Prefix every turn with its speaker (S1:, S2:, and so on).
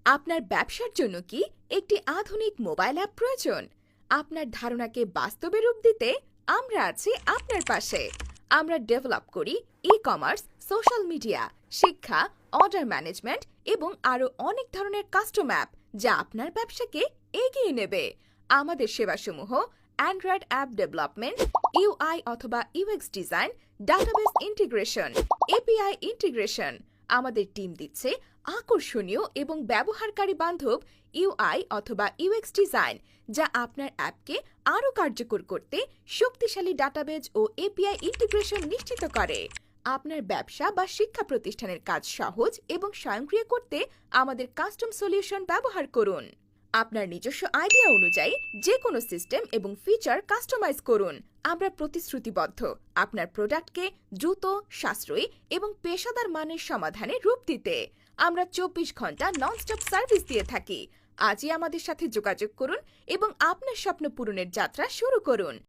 S1: আপনার ব্যবসার জন্য কি একটি আধুনিক মোবাইল অ্যাপ প্রয়োজন? আপনার ধারণাকে বাস্তবে রূপ দিতে আমরা আছি আপনার পাশে। আমরা ডেভেলপ করি ই-কমার্স, সোশ্যাল মিডিয়া, শিক্ষা, অর্ডার ম্যানেজমেন্ট এবং আরও অনেক ধরনের কাস্টম অ্যাপ যা আপনার ব্যবসাকে এগিয়ে নেবে। আমাদের সেবাসমূহ অ্যান্ড্রয়েড অ্যাপ ডেভেলপমেন্ট, ইউআই অথবা UX design, database integration, API integration. আমাদের টিম দিচ্ছে আকর্ষণীয় এবং ব্যবহারকারী বান্ধব ইউআই অথবা ইউএক্স ডিজাইন যা আপনার অ্যাপকে আরও কার্যকর করতে শক্তিশালী ডাটাবেজ ও এপিআই ইন্টিগ্রেশন নিশ্চিত করে। আপনার ব্যবসা বা শিক্ষা প্রতিষ্ঠানের কাজ সহজ এবং স্বয়ংক্রিয় করতে আমাদের কাস্টম সলিউশন ব্যবহার করুন। আপনার নিজস্ব আইডিয়া অনুযায়ী যে কোনো সিস্টেম এবং ফিচার কাস্টমাইজ করুন। আমরা প্রতিশ্রুতিবদ্ধ আপনার প্রোডাক্টকে দ্রুত, সাশ্রয়ী এবং পেশাদার মানের সমাধানে রূপ দিতে। আমরা 24 ঘন্টা ননস্টপ সার্ভিস দিয়ে থাকি। আজই আমাদের সাথে যোগাযোগ করুন এবং আপনার স্বপ্ন পূরণের যাত্রা শুরু করুন।